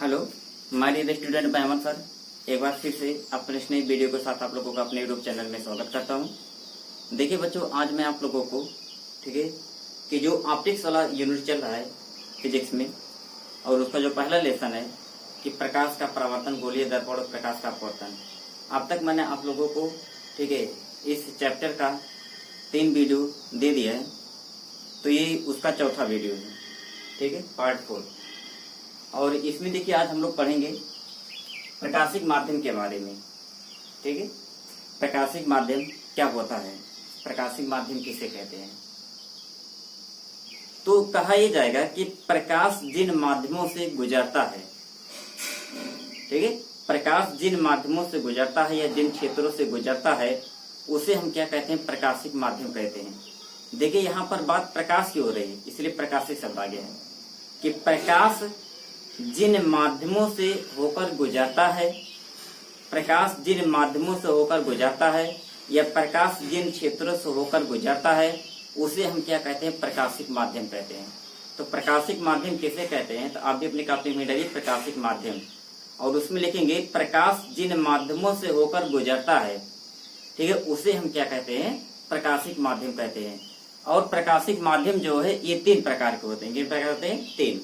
Hello my dear student, मैं Ahmad sir एक बार फिर से अपने इस नई वीडियो के साथ आप लोगों का अपने यूट्यूब चैनल में स्वागत करता हूं। देखिए बच्चों, आज मैं आप लोगों को ठीक है कि जो ऑप्टिक्स वाला यूनिट चल रहा है फिजिक्स में, और उसका जो पहला लेसन है कि प्रकाश का परावर्तन, गोलीय दर्पण और प्रकाश का अपवर्तन। अब तक मैंने आप लोगों को ठीक है इस चैप्टर का 3 वीडियो दे दिया है, तो ये उसका चौथा वीडियो है, ठीक है, पार्ट 4। और इसमें देखिए आज हम लोग पढ़ेंगे प्रकाशिक माध्यम के बारे में। ठीक है, प्रकाशिक माध्यम क्या होता है, प्रकाशिक माध्यम किसे कहते हैं। तो कहा यह जाएगा कि प्रकाश जिन माध्यमों से गुजरता है, ठीक है, प्रकाश जिन माध्यमों से गुजरता है या जिन क्षेत्रों से गुजरता है उसे हम क्या कहते हैं, प्रकाशिक माध्यम कहते हैं। देखिए यहाँ पर बात प्रकाश की हो रही है, इसलिए प्रकाशिक शब्द आ गया है कि प्रकाश जिन माध्यमों से होकर गुजरता है, प्रकाश जिन माध्यमों से होकर गुजरता है या प्रकाश जिन क्षेत्रों से होकर गुजरता है उसे हम क्या कहते हैं, प्रकाशिक माध्यम कहते हैं। तो प्रकाशिक माध्यम किसे कहते हैं, तो आप भी अपनी कॉपी में डालिए प्रकाशिक माध्यम, और उसमें लिखेंगे प्रकाश जिन माध्यमों से होकर गुजरता है, ठीक है, उसे हम क्या कहते हैं, प्रकाशिक माध्यम कहते हैं। और प्रकाशिक माध्यम जो है ये 3 प्रकार के होते हैं। कितने प्रकार होते हैं, 3।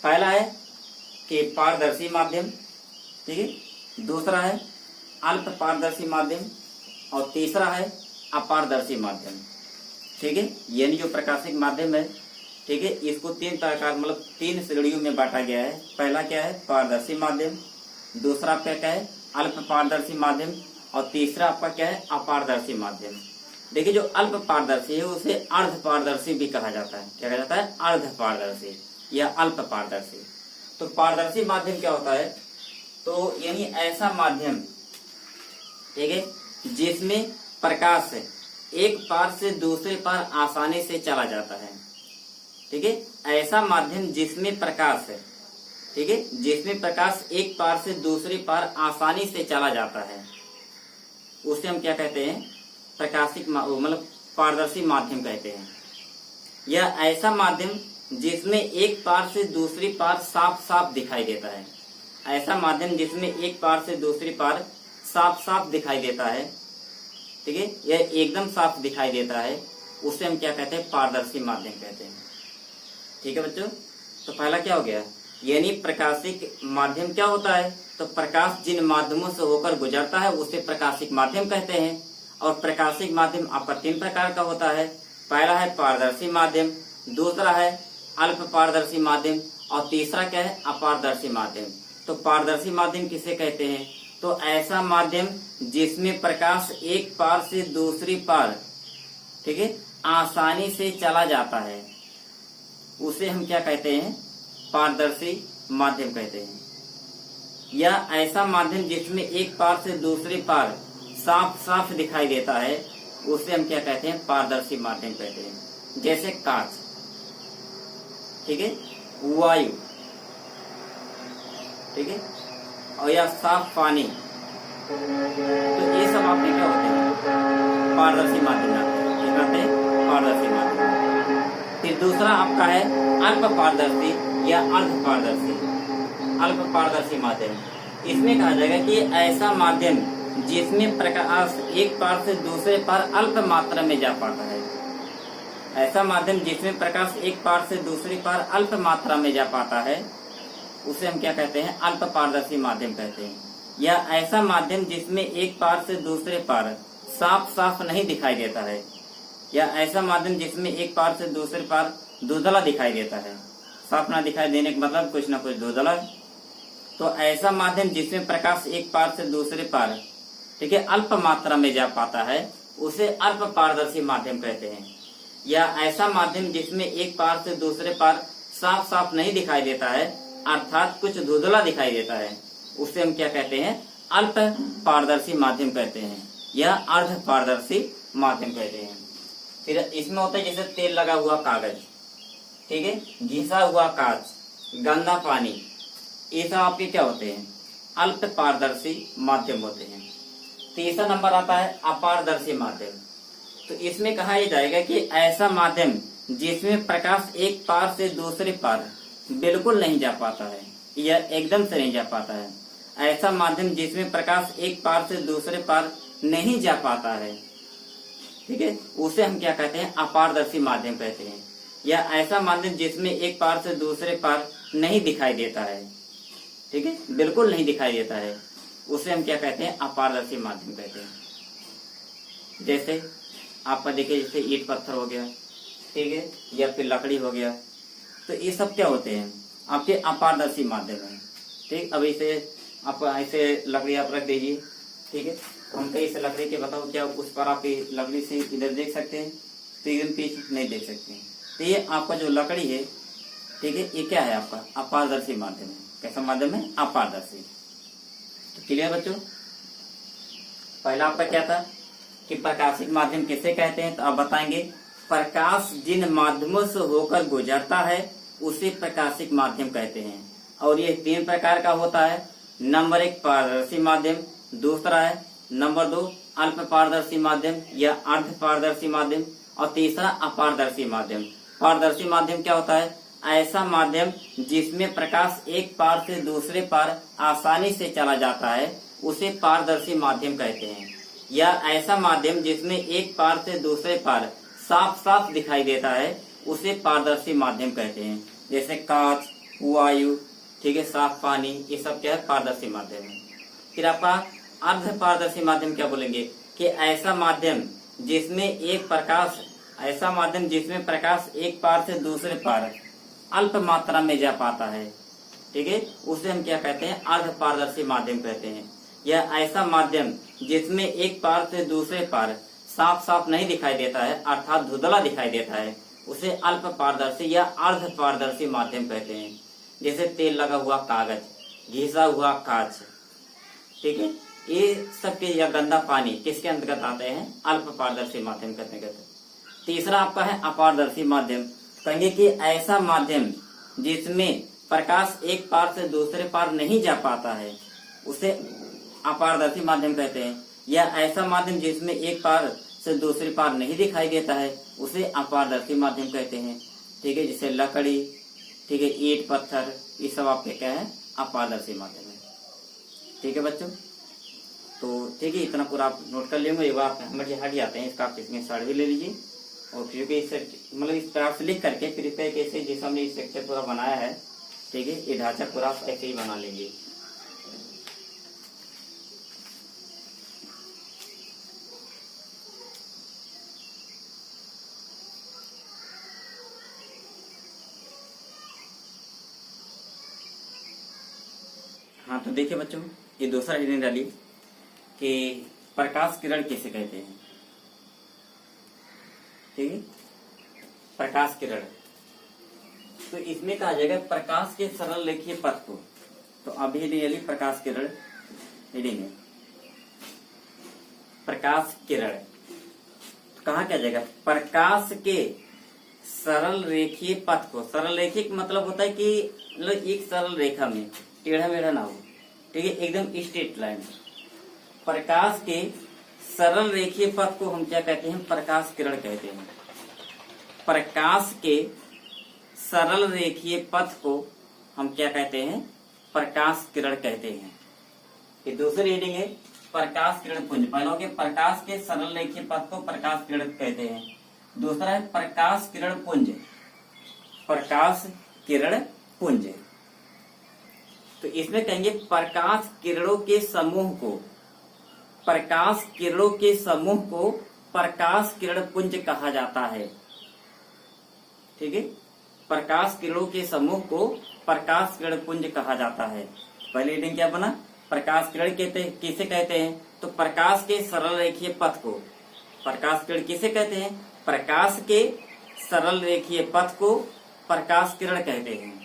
पहला है कि पारदर्शी माध्यम, ठीक है, दूसरा है अल्प पारदर्शी माध्यम, और तीसरा है अपारदर्शी माध्यम। ठीक है, यानी जो प्रकाशिक माध्यम है, ठीक है, इसको 3 प्रकार मतलब 3 श्रेणियों में बांटा गया है। पहला क्या है, पारदर्शी माध्यम, दूसरा आपका क्या है, अल्प पारदर्शी माध्यम, और तीसरा आपका क्या है, अपारदर्शी माध्यम। देखिए जो अल्प पारदर्शी है उसे अर्ध पारदर्शी भी कहा जाता है। क्या कहा जाता है, अर्ध पारदर्शी या अल्प पारदर्शी। तो पारदर्शी माध्यम क्या होता है, तो यानी ऐसा माध्यम, ठीक है, जिसमें प्रकाश एक पार से दूसरे पार आसानी से चला जाता है। ठीक है, ऐसा माध्यम जिसमें प्रकाश है, ठीक है, जिसमें प्रकाश एक पार से दूसरे पार आसानी से चला जाता है उसे हम क्या कहते हैं, प्रकाशिक मतलब पारदर्शी माध्यम कहते हैं। या ऐसा माध्यम जिसमें एक पार से दूसरी पार साफ साफ दिखाई देता है। ऐसा माध्यम जिसमें एक पार से दूसरी पार साफ साफ दिखाई देता है, ठीक है, यह एकदम साफ दिखाई देता है, उसे हम क्या कहते हैं, पारदर्शी माध्यम कहते हैं। ठीक है बच्चों, तो पहला क्या हो गया, यानी प्रकाशिक माध्यम क्या होता है, तो प्रकाश जिन माध्यमों से होकर गुजरता है उसे प्रकाशिक माध्यम कहते हैं। और प्रकाशिक माध्यम आपका 3 प्रकार का होता है। पहला है पारदर्शी माध्यम, दूसरा है अल्प पारदर्शी माध्यम, और तीसरा क्या है, अपारदर्शी माध्यम। तो पारदर्शी माध्यम किसे कहते हैं, तो ऐसा माध्यम जिसमें प्रकाश एक पार से दूसरी पार, ठीक है, आसानी से चला जाता है उसे हम क्या कहते हैं, पारदर्शी माध्यम कहते हैं। या ऐसा माध्यम जिसमें एक पार से दूसरी पार साफ साफ दिखाई देता है उसे हम क्या कहते हैं, पारदर्शी माध्यम कहते हैं। जैसे कांच, ठीक है, वायु, ठीक है, और या साफ पानी, तो ये सब आपके क्या होते हैं, पारदर्शी माध्यम आते हैं, पारदर्शी माध्यम। फिर दूसरा आपका है अल्प पारदर्शी या अर्ध पारदर्शी, अल्प पारदर्शी माध्यम। इसमें कहा जाएगा कि ऐसा माध्यम जिसमें प्रकाश एक पार से दूसरे पार अल्प मात्रा में जा पाता है। ऐसा माध्यम जिसमें प्रकाश एक पार से दूसरी पार अल्प मात्रा में जा पाता है उसे हम क्या कहते हैं, अल्प पारदर्शी माध्यम कहते हैं। या ऐसा माध्यम जिसमें एक पार से दूसरे पार साफ साफ नहीं दिखाई देता है। या ऐसा माध्यम जिसमें एक पार से दूसरे पार धुंधला दिखाई देता है। साफ ना दिखाई देने का मतलब कुछ ना कुछ धुंधला। तो ऐसा माध्यम जिसमें प्रकाश एक पार से दूसरे पार, ठीक है, अल्प मात्रा में जा पाता है उसे अल्प पारदर्शी माध्यम कहते हैं। या ऐसा माध्यम जिसमें एक पार से दूसरे पार साफ साफ नहीं दिखाई देता है, अर्थात कुछ धुंधला दिखाई देता है, उसे हम क्या कहते हैं, अल्प पारदर्शी माध्यम कहते हैं या अर्ध पारदर्शी माध्यम कहते हैं। फिर इसमें होता है जैसे तेल लगा हुआ कागज, ठीक है, घिसा हुआ कांच, गंदा पानी, ये सब आपके क्या होते हैं, अल्प पारदर्शी माध्यम होते हैं। तीसरा नंबर आता है अपारदर्शी माध्यम। तो इसमें कहा यह जाएगा कि ऐसा माध्यम जिसमें प्रकाश एक पार से दूसरे पार बिल्कुल नहीं जा पाता है, यह एकदम से नहीं जा पाता है। ऐसा माध्यम जिसमें प्रकाश एक पार से दूसरे पार नहीं जा पाता है, ठीक है, उसे हम क्या कहते हैं, अपारदर्शी माध्यम कहते हैं। या ऐसा माध्यम जिसमें एक पार से दूसरे पार नहीं दिखाई देता है, ठीक है, बिल्कुल नहीं दिखाई देता है, उसे हम क्या कहते हैं, अपारदर्शी माध्यम कहते हैं। जैसे आपका देखिए, जैसे ईंट पत्थर हो गया, ठीक है, या फिर लकड़ी हो गया, तो ये सब क्या होते हैं, आपके अपारदर्शी माध्यम है। ठीक, अब इसे आप ऐसे लकड़ी आप रख दीजिए, ठीक है, हम कहीं से लकड़ी के बताओ क्या उस पर आप लकड़ी से इधर देख सकते हैं, तो एकदम पीछे नहीं देख सकते हैं। तो ये आपका जो लकड़ी है, ठीक है, ये क्या है, आपका अपारदर्शी माध्यम है। कैसा माध्यम है, अपारदर्शी। तो क्लियर बच्चों, पहला आपका क्या था कि प्रकाशिक माध्यम किसे कहते हैं, तो आप बताएंगे प्रकाश जिन माध्यमों से होकर गुजरता है उसे प्रकाशिक माध्यम कहते हैं। और ये 3 प्रकार का होता है। नंबर 1 पारदर्शी माध्यम, दूसरा है नंबर 2 अल्प पारदर्शी माध्यम या अर्ध पारदर्शी माध्यम, और तीसरा अपारदर्शी माध्यम। पारदर्शी माध्यम क्या होता है, ऐसा माध्यम जिसमें प्रकाश एक पार से दूसरे पार आसानी से चला जाता है उसे पारदर्शी माध्यम कहते हैं। या ऐसा माध्यम जिसमें एक पार से दूसरे पार साफ साफ दिखाई देता है उसे पारदर्शी माध्यम कहते हैं। जैसे कांच, वायु, ठीक है, साफ पानी, ये सब क्या है, पारदर्शी माध्यम है। फिर आपका अर्ध पारदर्शी माध्यम क्या बोलेंगे कि ऐसा माध्यम जिसमें प्रकाश एक पार से दूसरे पार अल्प मात्रा में जा पाता है, ठीक है, उसे हम क्या कहते हैं, अर्ध पारदर्शी माध्यम कहते हैं। या ऐसा माध्यम जिसमें एक पार से दूसरे पार साफ साफ नहीं दिखाई देता है, अर्थात धुंधला दिखाई देता है, उसे अल्प पारदर्शी या अर्ध पारदर्शी माध्यम कहते हैं। जैसे तेल लगा हुआ कागज, घिसा हुआ कांच, ठीक है, ये सबके, या गंदा पानी किसके अंतर्गत आते हैं, अल्प पारदर्शी माध्यम कहते हैं। तीसरा आपका है अपारदर्शी माध्यम। कहेंगे कि ऐसा माध्यम जिसमें प्रकाश एक पार से दूसरे पार नहीं जा पाता है उसे अपारदर्शी माध्यम कहते हैं। या ऐसा माध्यम जिसमें एक पार से दूसरे पार नहीं दिखाई देता है उसे अपारदर्शी माध्यम कहते हैं। ठीक है, जैसे लकड़ी, ठीक है, ईंट पत्थर, ये सब आपके क्या है, अपारदर्शी माध्यम है। ठीक है बच्चों, तो ठीक है, इतना पूरा आप नोट कर लेंगे। एक बार हम हट जाते हैं, इसका आप इसमें शॉर्ट भी ले लीजिए, और फिर इस प्रकार से लिख करके फिर कैसे जैसे हमने इस स्ट्रक्चर पूरा बनाया है, ठीक है, ये ढांचा पूरा आप ऐसे ही बना लेंगे। हाँ, तो देखिए बच्चों, ये दूसरा हेडिंग डाली कि प्रकाश किरण किसे कहते हैं। ठीक है, प्रकाश किरण, तो इसमें कहा जाएगा प्रकाश के सरल रेखीय पथ को। तो अभी हेडिंग प्रकाश किरण हेडिंग है, प्रकाश किरण, तो कहा क्या जाएगा, प्रकाश के सरल रेखीय पथ को। सरल रेखीय मतलब होता है कि मतलब एक सरल रेखा में, टेढ़ा मेढ़ा ना हो, ठीक है, एकदम स्ट्रेट लाइन। प्रकाश के सरल रेखीय पथ को हम क्या कहते हैं, प्रकाश किरण कहते हैं। प्रकाश के सरल रेखीय पथ को हम क्या कहते हैं, प्रकाश किरण कहते हैं। ये दूसरी रीडिंग है प्रकाश किरण पुंज। पहला हो गया प्रकाश के सरल रेखीय पथ को प्रकाश किरण कहते हैं। दूसरा है प्रकाश किरण पुंज, प्रकाश किरण पुंज। तो इसमें कहेंगे प्रकाश किरणों के समूह को, प्रकाश किरणों के समूह को प्रकाश किरण पुंज कहा जाता है। ठीक है, प्रकाश किरणों के समूह को प्रकाश किरण पुंज कहा जाता है। पहले रीडिंग क्या बना, प्रकाश किरण किसे कहते हैं, तो प्रकाश के सरल रेखीय पथ को। प्रकाश किरण किसे कहते हैं, प्रकाश के सरल रेखीय पथ को प्रकाश किरण कहते हैं।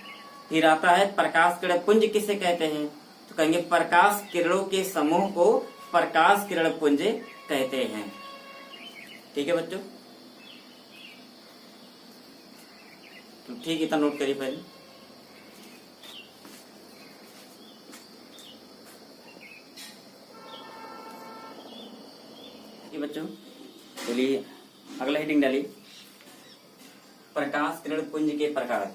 फिर आता है प्रकाश किरण पुंज किसे कहते हैं, तो कहेंगे प्रकाश किरणों के समूह को प्रकाश किरण पुंज कहते हैं। ठीक है बच्चों, तो ठीक, इतना नोट करिए पहले। बच्चों चलिए अगला हेडिंग डालिए, प्रकाश किरण पुंज के प्रकार।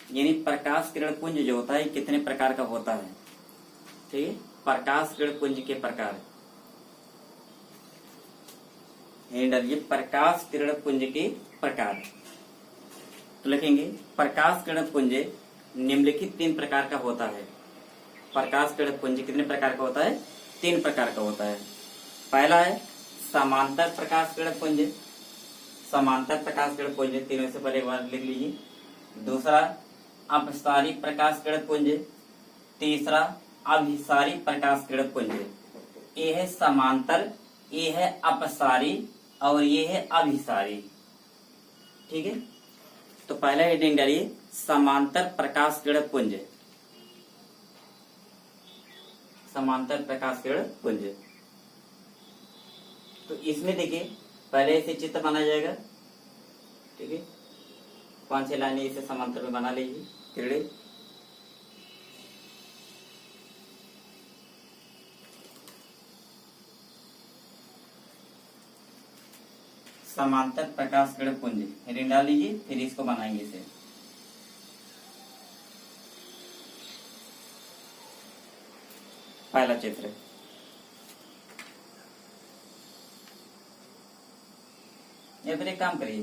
यानी प्रकाश किरण पुंज जो होता है कितने प्रकार का होता है। ठीक है, प्रकाश किरण पुंज के प्रकार, डालिए प्रकाश किरण पुंज के प्रकार। तो लिखेंगे प्रकाश किरण पुंज निम्नलिखित 3 प्रकार का होता है। प्रकाश किरण पुंज कितने प्रकार का होता है? 3 प्रकार का होता है। पहला है समांतर प्रकाश किरण पुंज, समांतर प्रकाश किरण पुंज, तीनों से पहले एक बार लिख लीजिए। दूसरा अपसारी प्रकाश किरण पुंज, तीसरा अभिसारी प्रकाश किरण पुंज। ये है समांतर, ये है अपसारी और ये है अभिसारी। ठीक है, तो पहला हेडिंग डालिए समांतर प्रकाश किरण पुंज, समांतर प्रकाश किरण पुंज। तो इसमें देखिए पहले इसे चित्र बनाया जाएगा। ठीक है, 5-6 लाइनें इसे समांतर में बना लीजिए किरणें। समांतर प्रकाश किरण पुंज हेडिंग डाल लीजिए, फिर इसको बनाएंगे इसे। पहला चित्र, या फिर एक काम करिए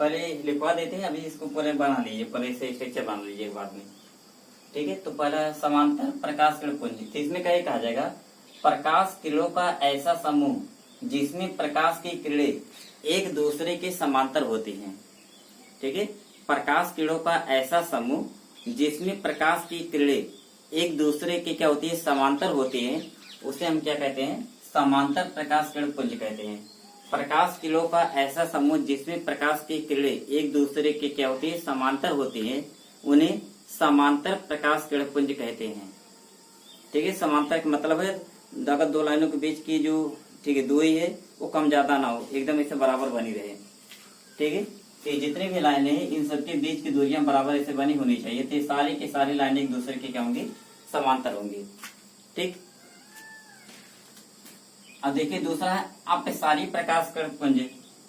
पहले लिखवा देते हैं, अभी इसको पूरे बना लीजिए, पहले इसे स्ट्रक्चर बना लीजिए एक बार में। ठीक है, तो पहला समांतर प्रकाश किरण पुंज, तो इसमें क्या कहा जाएगा, प्रकाश किरणों का ऐसा समूह जिसमें प्रकाश की किरणें एक दूसरे के समांतर होती हैं। ठीक है, प्रकाश किरणों का ऐसा समूह जिसमें प्रकाश की किरणें एक दूसरे के क्या होती है, समांतर होती हैं, उसे हम क्या कहते हैं, समांतर प्रकाश किरण पुंज कहते हैं। प्रकाश किरणों का ऐसा समूह जिसमें प्रकाश की किरणें एक दूसरे के क्या होती है, समांतर होती हैं, उन्हें समांतर प्रकाश किरण पुंज कहते हैं। ठीक है, समांतर का मतलब है अगर 2 लाइनों के बीच की जो ठीक है दूरी है वो कम ज्यादा ना हो, एकदम इसे बराबर बनी रहे। ठीक है, तो जितने भी लाइनें हैं इन सबके बीच की दूरियां बराबर ऐसे बनी होनी चाहिए, तो सारी की सारी लाइनें एक दूसरे के क्या होंगी, समांतर होंगी। ठीक, अब देखिए दूसरा है अपसारी प्रकाश किरण पुंज।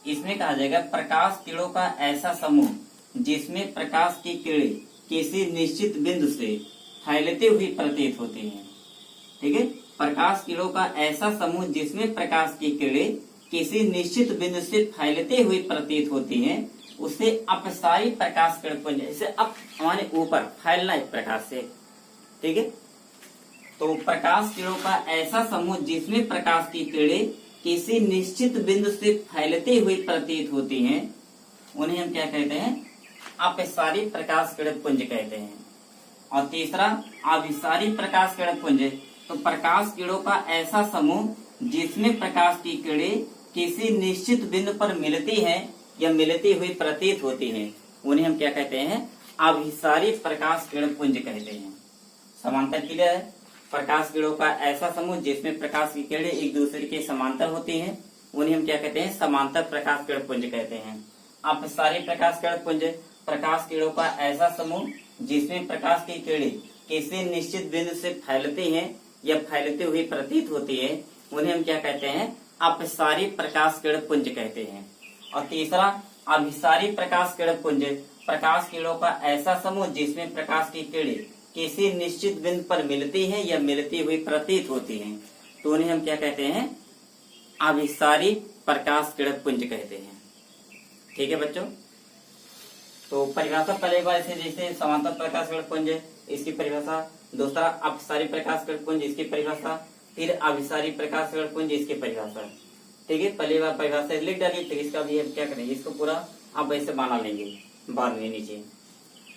इसमें कहा जाएगा प्रकाश किरणों का ऐसा समूह जिसमें प्रकाश की किरणें किसी निश्चित बिंदु से फैलती हुई प्रतीत होती हैं। ठीक है, प्रकाश किरणों का ऐसा समूह जिसमें प्रकाश की किरणें किसी निश्चित बिंदु से फैलती हुई प्रतीत होती हैं, उसे अपसारी प्रकाश किरण पुंज। इसे अप हमारे ऊपर फैलना है प्रकाश से। ठीक है, तो प्रकाश किरणों का ऐसा समूह जिसमें प्रकाश की किरणें किसी निश्चित बिंदु से फैलती हुई प्रतीत होती हैं, उन्हें हम क्या कहते हैं, अपसारी प्रकाश किरण पुंज कहते हैं। और तीसरा अभिसारी प्रकाश किरण पुंज, तो प्रकाश किरणों का ऐसा समूह जिसमें प्रकाश की किरणें किसी निश्चित बिंदु पर मिलती हैं या मिलती हुई प्रतीत होती हैं, उन्हें हम क्या कहते हैं, अभिसारी प्रकाश किरण पुंज कहते हैं। समांतर क्लियर है, प्रकाश किरणों का ऐसा समूह जिसमें प्रकाश की किरणें एक दूसरे के समांतर होती हैं, उन्हें हम क्या कहते हैं, समांतर प्रकाश किरण पुंज कहते हैं। अपसारी प्रकाश किरण पुंज, प्रकाश किरणों का ऐसा समूह जिसमें प्रकाश की किरणें किसी निश्चित बिंदु से फैलती हैं या फैलती हुई प्रतीत होती है, उन्हें हम क्या कहते हैं, अपसारी प्रकाश किरण पुंज कहते हैं। और तीसरा अभिसारी प्रकाश किरण पुंज, प्रकाश किरणों का ऐसा समूह जिसमें प्रकाश की किरणें किसी निश्चित बिंदु पर मिलती है या मिलती हुई प्रतीत होती हैं, तो उन्हें हम क्या कहते हैं, अभिसारी प्रकाश किरण पुंज कहते हैं। ठीक है बच्चों, तो परिभाषा पहले एक बार इसे, जैसे समांतर प्रकाश किरण पुंज इसकी परिभाषा, दूसरा अपसारी प्रकाश किरण पुंज इसकी परिभाषा, फिर अभिसारी प्रकाश किरण पुंज इसकी परिभाषा। ठीक है, पहली बार परिभाषा लिख डालिए, फिर इसका भी हम क्या करेंगे, इसको पूरा आप ऐसे बना लेंगे बाद में नीचे।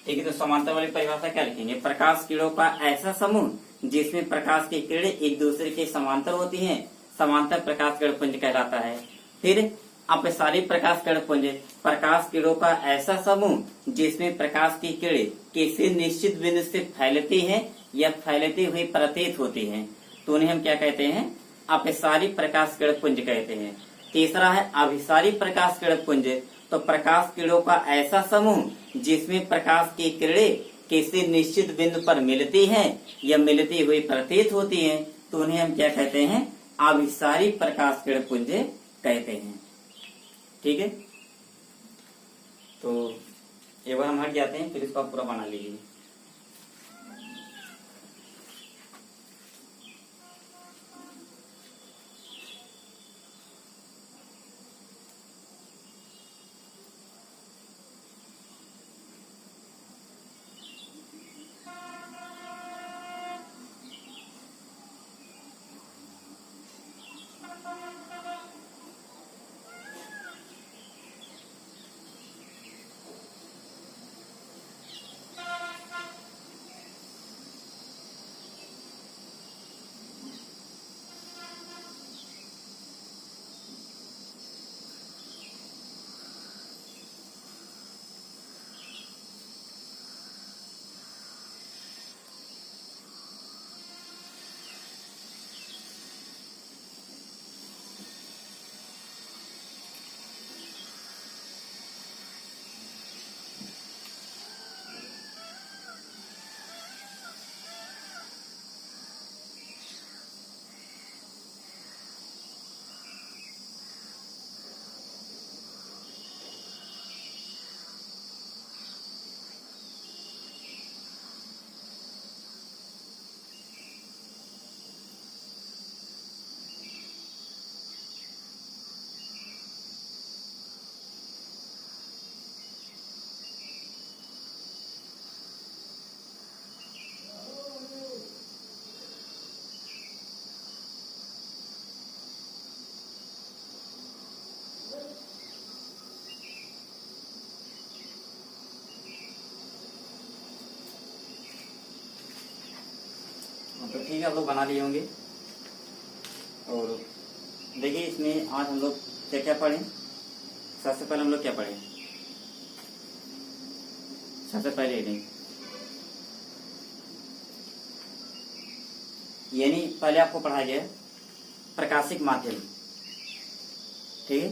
ठीक है, तो समांतर वाली परिभाषा क्या लिखेंगे, प्रकाश किरणों का ऐसा समूह जिसमें प्रकाश की किरणें एक दूसरे के समांतर होती हैं, समांतर प्रकाश किरण पुंज कहलाता है। फिर अपसारी प्रकाश किरण पुंज, प्रकाश किरणों का ऐसा समूह जिसमें प्रकाश की किरणें किसी निश्चित बिंदु से फैलती हैं या फैलती हुई प्रतीत होती हैं, तो उन्हें हम क्या कहते हैं, अपसारी प्रकाश किरण पुंज कहते हैं। तीसरा है अभिसारी प्रकाश किरण पुंज, तो प्रकाश किरणों का ऐसा समूह जिसमें प्रकाश की किरणें किसी निश्चित बिंदु पर मिलती हैं या मिलती हुई प्रतीत होती हैं, तो उन्हें हम क्या कहते हैं, अभिसारी प्रकाश किरण पुंज कहते हैं। ठीक है, तो एक बार हम हट जाते हैं, फिर इसको आप पूरा बना लीजिए। तो ठीक है, आप लोग बना लिए होंगे। और देखिए इसमें आज हम लोग क्या क्या पढ़े। सबसे पहले हम लोग क्या पढ़े, सबसे पहले यानी पहले आपको पढ़ाया गया प्रकाशिक माध्यम। ठीक है,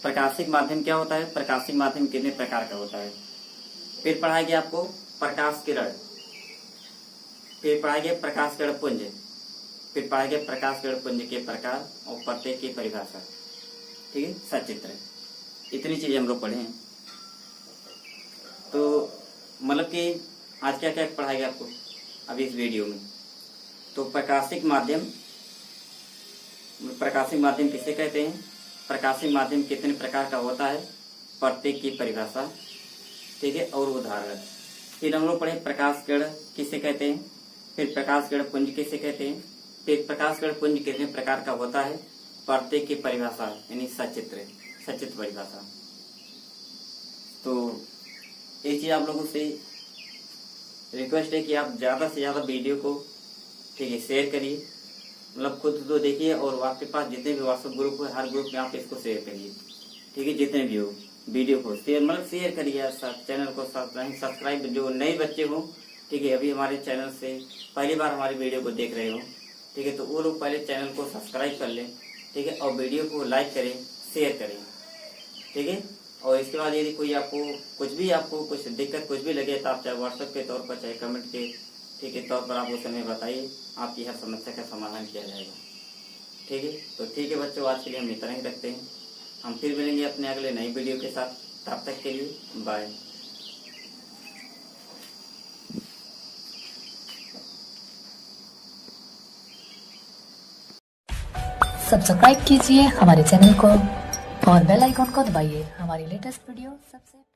प्रकाशिक माध्यम क्या होता है, प्रकाशिक माध्यम कितने प्रकार का होता है। फिर पढ़ाया गया आपको प्रकाश किरण, फिर पढ़ाया गया प्रकाश किरण पुंज, फिर पढ़ाया गया प्रकाश किरण पुंज के प्रकार और प्रत्येक की परिभाषा। ठीक है, सचित्र, इतनी चीजें हम लोग पढ़े हैं। तो मतलब कि आज क्या क्या पढ़ाया गया आपको अभी इस वीडियो में। तो प्रकाशिक माध्यम, प्रकाशिक माध्यम किसे कहते हैं, प्रकाशिक माध्यम कितने प्रकार का होता है, प्रत्येक की परिभाषा। ठीक है, और उदाहरण। फिर हम लोग पढ़े प्रकाश किरण किसे कहते हैं, फिर प्रकाश किरण पुंज किसे कहते हैं, फिर प्रकाश किरण पुंज कितने प्रकार का होता है, प्रत्येक की परिभाषा यानी सचित्र, सचित्र परिभाषा। तो एक चीज आप लोगों से रिक्वेस्ट है कि आप ज्यादा से ज्यादा वीडियो को ठीक है शेयर करिए, मतलब खुद तो देखिए और आपके पास जितने भी व्हाट्सएप ग्रुप है हर ग्रुप में आप इसको शेयर करिए। ठीक है, जितने भी हो वीडियो को शेयर मतलब शेयर करिए, चैनल को सब्सक्राइब, जो नए बच्चे हो ठीक है अभी हमारे चैनल से पहली बार हमारी वीडियो को देख रहे हो ठीक है, तो वो लोग पहले चैनल को सब्सक्राइब कर लें। ठीक है, और वीडियो को लाइक करें, शेयर करें। ठीक है, और इसके बाद यदि कोई आपको कुछ दिक्कत कुछ भी लगे तो आप चाहे व्हाट्सएप के तौर पर चाहे कमेंट के ठीक है तौर पर आप उस समय बताइए, आपकी हर समस्या का समाधान किया जाएगा। ठीक है, तो ठीक है बच्चों, आज के लिए हम इतना ही रखते हैं। हम फिर मिलेंगे अपने अगले नई वीडियो के साथ, तब तक के लिए बाय। सब्सक्राइब कीजिए हमारे चैनल को और बेल आइकॉन को दबाइए हमारी लेटेस्ट वीडियो सबसे